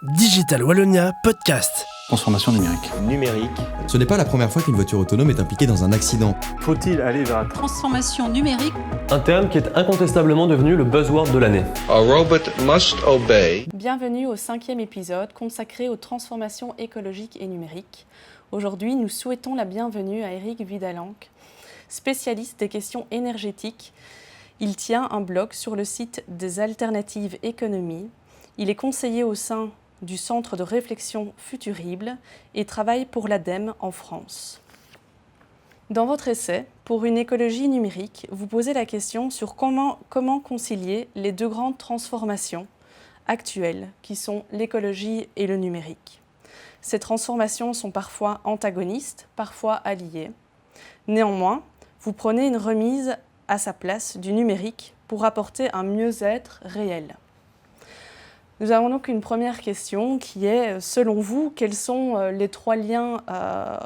Digital Wallonia Podcast. Transformation numérique. Numérique. Ce n'est pas la première fois qu'une voiture autonome est impliquée dans un accident. Faut-il aller vers la transformation numérique? Un terme qui est incontestablement devenu le buzzword de l'année. A robot must obey. Bienvenue au 5e épisode consacré aux transformations écologiques et numériques. Aujourd'hui, nous souhaitons la bienvenue à Eric Vidalanque, spécialiste des questions énergétiques. Il tient un blog sur le site des Alternatives Économies. Il est conseiller au sein du Centre de réflexion Futurible et travaille pour l'ADEME en France. Dans votre essai, pour une écologie numérique, vous posez la question sur comment concilier les deux grandes transformations actuelles qui sont l'écologie et le numérique. Ces transformations sont parfois antagonistes, parfois alliées. Néanmoins, vous prenez une remise à sa place du numérique pour apporter un mieux-être réel. Nous avons donc une première question qui est, selon vous, quels sont les trois liens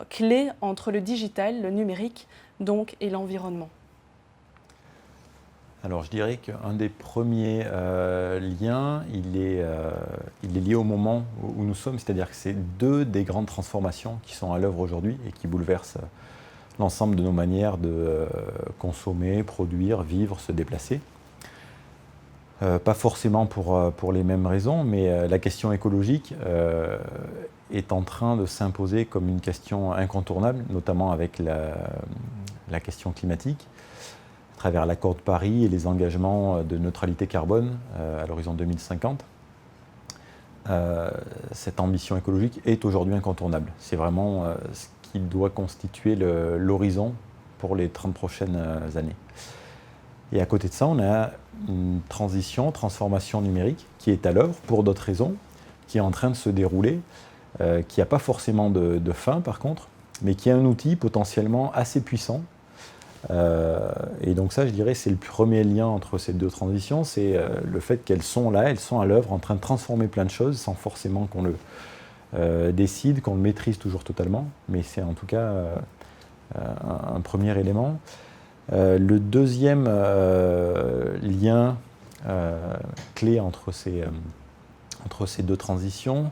clés entre le digital, le numérique donc, et l'environnement ? Alors je dirais qu'un des premiers liens, il est lié au moment où nous sommes, c'est-à-dire que c'est deux des grandes transformations qui sont à l'œuvre aujourd'hui et qui bouleversent l'ensemble de nos manières de consommer, produire, vivre, se déplacer. Pas forcément pour les mêmes raisons, mais la question écologique est en train de s'imposer comme une question incontournable, notamment avec la question climatique, à travers l'accord de Paris et les engagements de neutralité carbone à l'horizon 2050. Cette ambition écologique est aujourd'hui incontournable. C'est vraiment ce qui doit constituer l'horizon pour les 30 prochaines années. Et à côté de ça, on a une transformation numérique qui est à l'œuvre pour d'autres raisons, qui est en train de se dérouler, qui n'a pas forcément de fin par contre, mais qui est un outil potentiellement assez puissant. Et donc ça, je dirais, c'est le premier lien entre ces deux transitions, c'est le fait qu'elles sont là, elles sont à l'œuvre, en train de transformer plein de choses sans forcément qu'on le décide, qu'on le maîtrise toujours totalement, mais c'est en tout cas un premier élément. Le deuxième lien clé entre ces deux transitions,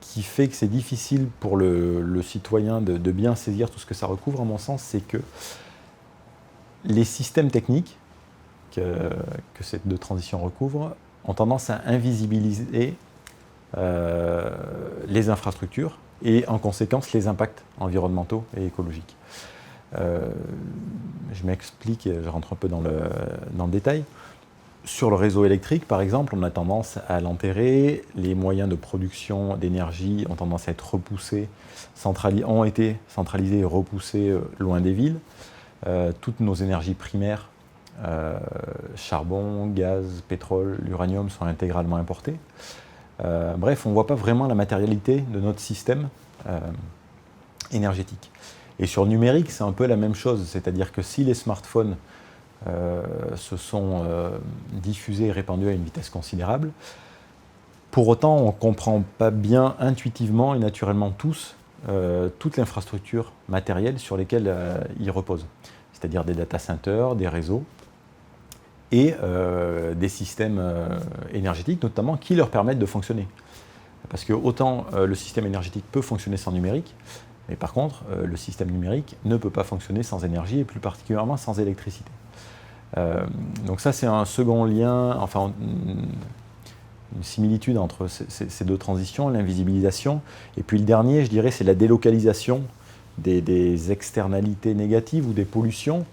qui fait que c'est difficile pour le citoyen de bien saisir tout ce que ça recouvre, à mon sens, c'est que les systèmes techniques que ces deux transitions recouvrent ont tendance à invisibiliser les infrastructures et en conséquence les impacts environnementaux et écologiques. Je m'explique, je rentre un peu dans le détail. Sur le réseau électrique, par exemple, on a tendance à l'enterrer. Les moyens de production d'énergie ont tendance à être ont été centralisés et repoussés loin des villes. Toutes nos énergies primaires, charbon, gaz, pétrole, l'uranium, sont intégralement importées. Bref, on ne voit pas vraiment la matérialité de notre système énergétique. Et sur le numérique, c'est un peu la même chose, c'est-à-dire que si les smartphones se sont diffusés et répandus à une vitesse considérable, pour autant, on ne comprend pas bien intuitivement et naturellement toute l'infrastructure matérielle sur lesquelles ils reposent, c'est-à-dire des data centers, des réseaux et des systèmes énergétiques notamment qui leur permettent de fonctionner. Parce que autant le système énergétique peut fonctionner sans numérique, mais par contre, le système numérique ne peut pas fonctionner sans énergie et plus particulièrement sans électricité. Donc ça, c'est un second lien, enfin une similitude entre ces deux transitions, l'invisibilisation. Et puis le dernier, je dirais, c'est la délocalisation des externalités négatives ou des pollutions.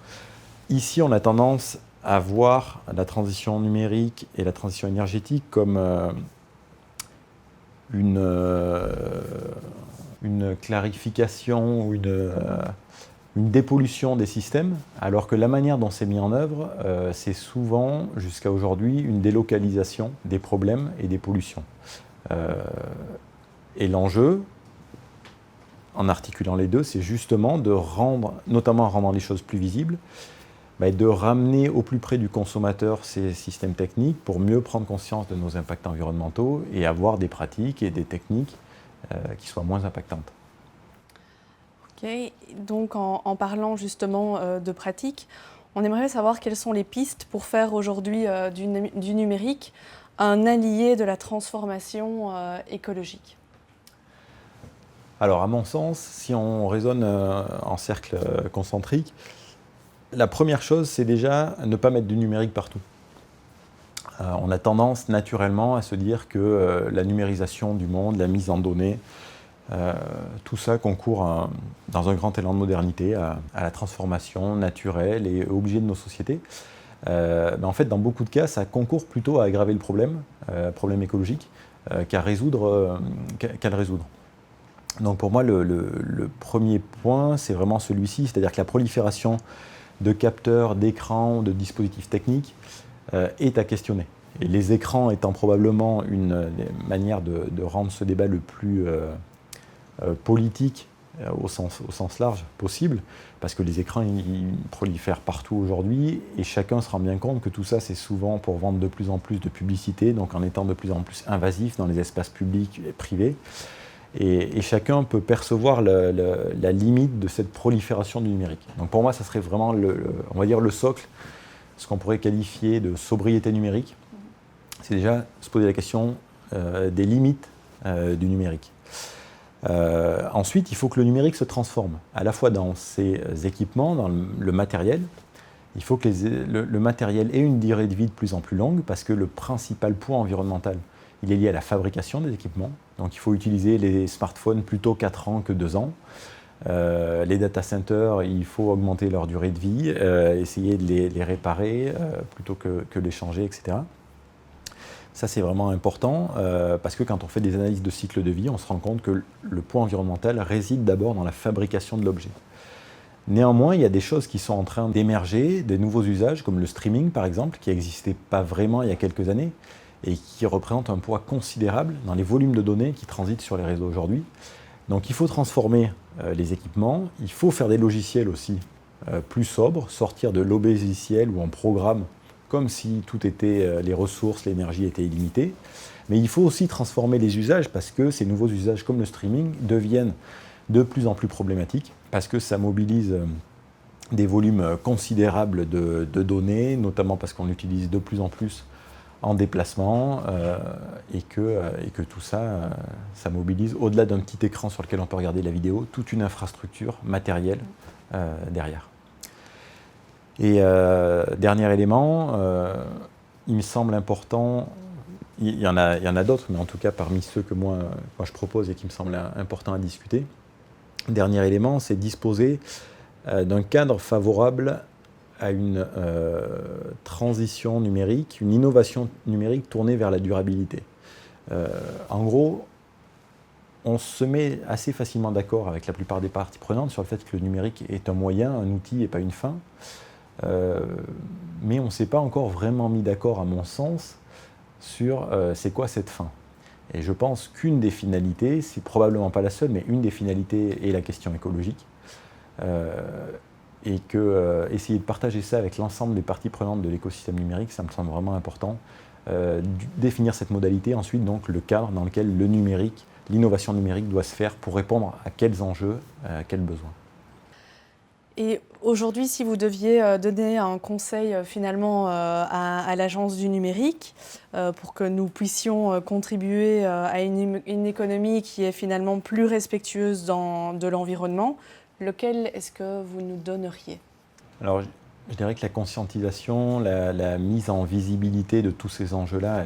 Ici, on a tendance à voir la transition numérique et la transition énergétique comme une clarification ou une dépollution des systèmes, alors que la manière dont c'est mis en œuvre, c'est souvent, jusqu'à aujourd'hui, une délocalisation des problèmes et des pollutions. Et l'enjeu, en articulant les deux, c'est justement de rendre, notamment en rendant les choses plus visibles, de ramener au plus près du consommateur ces systèmes techniques pour mieux prendre conscience de nos impacts environnementaux et avoir des pratiques et des techniques qui soient moins impactantes. Ok, donc en parlant justement de pratiques, on aimerait savoir quelles sont les pistes pour faire aujourd'hui du numérique un allié de la transformation écologique? Alors à mon sens, si on raisonne en cercle concentrique, la première chose, c'est déjà ne pas mettre du numérique partout. On a tendance naturellement à se dire que la numérisation du monde, la mise en données, tout ça concourt dans un grand élan de modernité à la transformation naturelle et obligée de nos sociétés. Mais en fait, dans beaucoup de cas, ça concourt plutôt à aggraver le problème écologique, qu'à le résoudre. Donc pour moi, le premier point, c'est vraiment celui-ci, c'est-à-dire que la prolifération de capteurs, d'écrans, de dispositifs techniques est à questionner. Et les écrans étant probablement une manière de rendre ce débat le plus politique au sens large possible, parce que les écrans ils prolifèrent partout aujourd'hui et chacun se rend bien compte que tout ça c'est souvent pour vendre de plus en plus de publicité, donc en étant de plus en plus invasif dans les espaces publics et privés. Et chacun peut percevoir la limite de cette prolifération du numérique. Donc pour moi, ça serait vraiment on va dire le socle, ce qu'on pourrait qualifier de sobriété numérique. C'est déjà se poser la question des limites du numérique. Ensuite, il faut que le numérique se transforme, à la fois dans ses équipements, dans le matériel. Il faut que le matériel ait une durée de vie de plus en plus longue, parce que le principal poids environnemental, il est lié à la fabrication des équipements. Donc il faut utiliser les smartphones plutôt 4 ans que 2 ans. Les data centers, il faut augmenter leur durée de vie, essayer de les réparer plutôt que les changer, etc. Ça, c'est vraiment important parce que quand on fait des analyses de cycle de vie, on se rend compte que le poids environnemental réside d'abord dans la fabrication de l'objet. Néanmoins, il y a des choses qui sont en train d'émerger, des nouveaux usages comme le streaming par exemple, qui n'existait pas vraiment il y a quelques années et qui représente un poids considérable dans les volumes de données qui transitent sur les réseaux aujourd'hui. Donc il faut transformer les équipements, il faut faire des logiciels aussi plus sobres, sortir de l'obésiciel où on programme comme si tout était, les ressources, l'énergie étaient illimitées. Mais il faut aussi transformer les usages parce que ces nouveaux usages comme le streaming deviennent de plus en plus problématiques parce que ça mobilise des volumes considérables de données, notamment parce qu'on utilise de plus en plus en déplacement et que tout ça, ça mobilise au-delà d'un petit écran sur lequel on peut regarder la vidéo, toute une infrastructure matérielle derrière. Et dernier élément, il me semble important, il y en a d'autres, mais en tout cas parmi ceux que moi je propose et qui me semblent importants à discuter, dernier élément, c'est disposer d'un cadre favorable à une transition numérique, une innovation numérique tournée vers la durabilité. En gros, on se met assez facilement d'accord avec la plupart des parties prenantes sur le fait que le numérique est un moyen, un outil et pas une fin. Mais on ne s'est pas encore vraiment mis d'accord, à mon sens, sur c'est quoi cette fin. Et je pense qu'une des finalités, c'est probablement pas la seule, mais une des finalités est la question écologique. Et que essayer de partager ça avec l'ensemble des parties prenantes de l'écosystème numérique, ça me semble vraiment important. Définir cette modalité, ensuite donc le cadre dans lequel le numérique, l'innovation numérique doit se faire pour répondre à quels enjeux, à quels besoins. Et aujourd'hui, si vous deviez donner un conseil finalement à l'Agence du numérique pour que nous puissions contribuer à une économie qui est finalement plus respectueuse de l'environnement, lequel est-ce que vous nous donneriez? Alors, je dirais que la conscientisation, la mise en visibilité de tous ces enjeux-là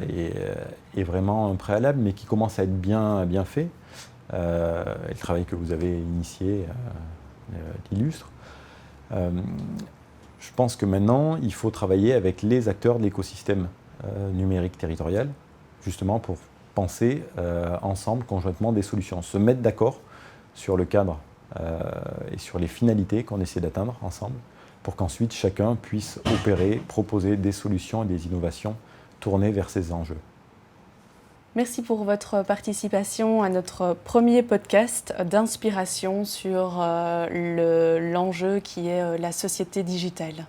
est vraiment un préalable, mais qui commence à être bien fait. Et le travail que vous avez initié l'illustre. Je pense que maintenant, il faut travailler avec les acteurs de l'écosystème numérique territorial, justement pour penser ensemble, conjointement, des solutions. Se mettre d'accord sur le cadre et sur les finalités qu'on essaie d'atteindre ensemble, pour qu'ensuite chacun puisse opérer, proposer des solutions et des innovations tournées vers ces enjeux. Merci pour votre participation à notre premier podcast d'inspiration sur l'enjeu qui est la société digitale.